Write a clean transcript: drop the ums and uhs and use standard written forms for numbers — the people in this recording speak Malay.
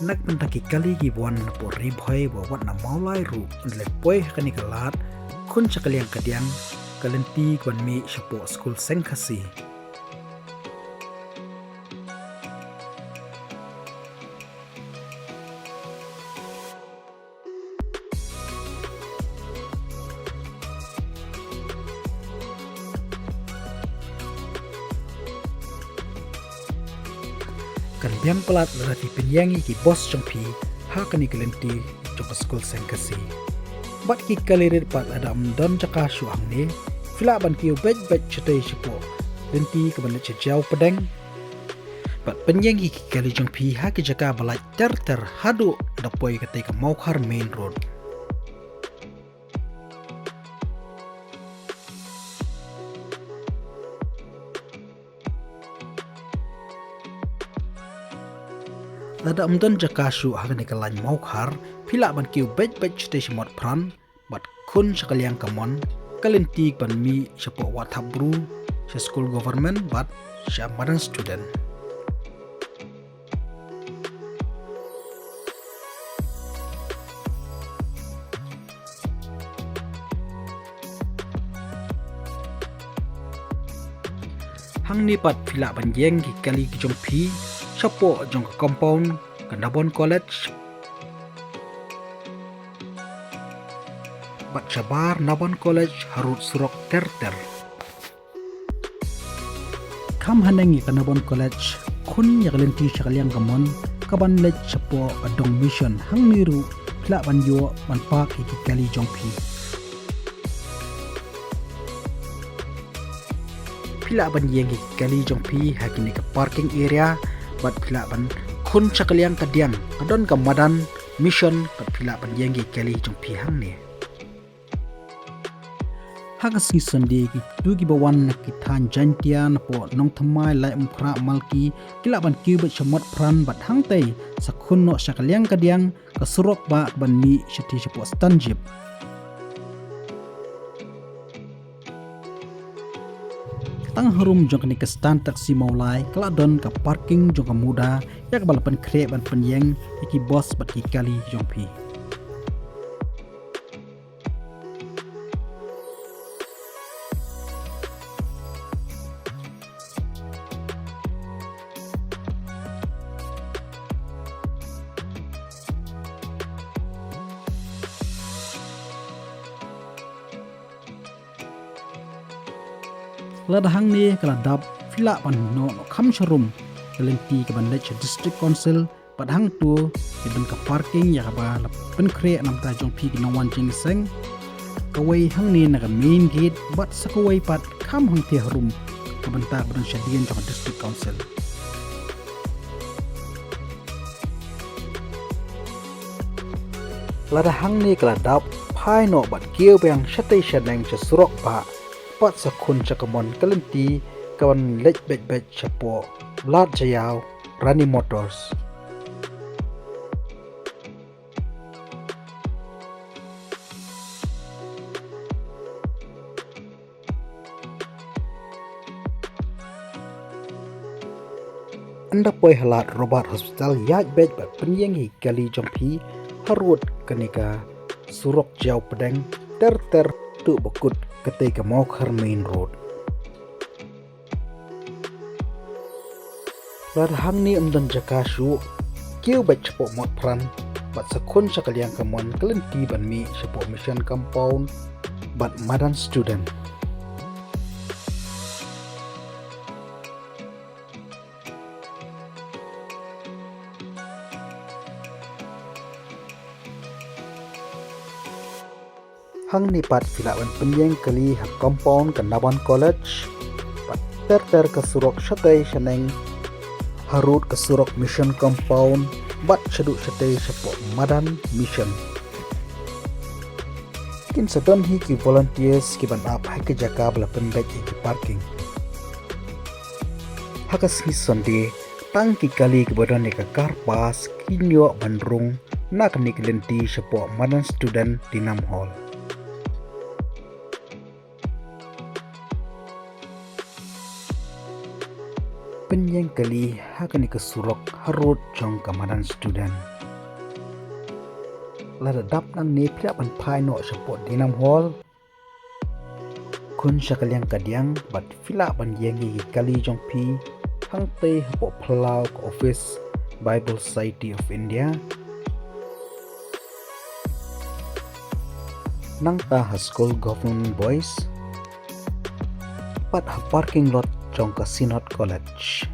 nak mentaki kali gibuan po ribhoi bo wat na maulai ru le poi kani kalat kun chakaliang kadiang kalenti kwan mi shapo school sengkhasi kan biang pelat lerati penyangi ki bos jongpi ha kani kalenti jong school sengkhasi bat ki kalirir pat ada amdon Jaka suang ni fila ban ki bet chutei sipo lenti ke ban chejau pedeng bat penyangi ki kali jongpi ha ki Jaka balai ter hadu dapoi ketai ke Maukhar main road Lada amdon Jaka su hakani kalan Maukhar pila ban kiu bet chute simot pran bat kun sakaliang kamon kalenti ban mi sapo wathabru sa school government bat sa modern student hang ni pat pila ban yeng ki kali ki jongpi sapo jong compound Kandabon College bat sabar Nabon College harut surok ter kam hanangi Kandabon College kun yaglenti sakaliang kamon kaban lech sapo adong mission hang niru pla ban yo ban pak ki kali jongpi pila ban yeng ki kali jongpi hakini ke parking area bat pila ban kun sakaliang kadiang kadon kamadan mission kat pila ban yenggi kali jongpi hang ni hagas ni sandi ki dugi bawan ki than jantian po nong thamai lai umkhra malki kila ban kibat chamot pran bat hang tei sakhun no sakaliang kadiang kasurok ba ban mi shati chapo stanjip tang harum jong ni kestan taksi maulai kala don ka parking jong muda yak balapan kre ban penyeng iki bos bat ki kali jongpi lada hang ni kala dap fila pan no kham sharum kalenti ke ban lech district council pad hang tu ibn ka parking ya ba pen kre nam ta jong pi ki nongwan Jingiaseng kawai hang ni na main gate bat sakawai pat kham hang te harum ke ban ta ban shadian jong district council lada hang ni kala dap phai no bat kieu bang shatai shanang cha surok ba pat sakhun chakamon kalenti kawan lech bet chapo lat jayau Rani Motors anda poi halat Robert Hospital yaj bet bat penyengi kali jongpi harut kenika surok jau pedeng ter tu bekut ketai ke Maukhar main road lad hang ni amdan Jaka su kiu bet chapo mot pran bat sakhun sakaliang kamon kalenti ban mi chapo mission compound bat modern student hang ni pat filawan penyeng kali hak compound Kandabon College pat ter ke surok shatai shaneng harut ke surok mission compound bat shadu shatai shapo madan mission kin sadon hi ki volunteers ki ban ap hai ke Jaka bala penbet ki parking hakas hi sonde tang ki kali ke badan ni ka car pass kinyo bandrung nak ni kelenti shapo madan student di Nam Hall penyeng kali hakani ke surok harut jong kamadan student lada dap nang ne pria ban pai no support dinam hall kun syakalyang kadyang bat fila ban yengi kali jong pi hang te po plau office Bible Society of India nang ta ha school government boys pat ha parking lot jong ka Synod College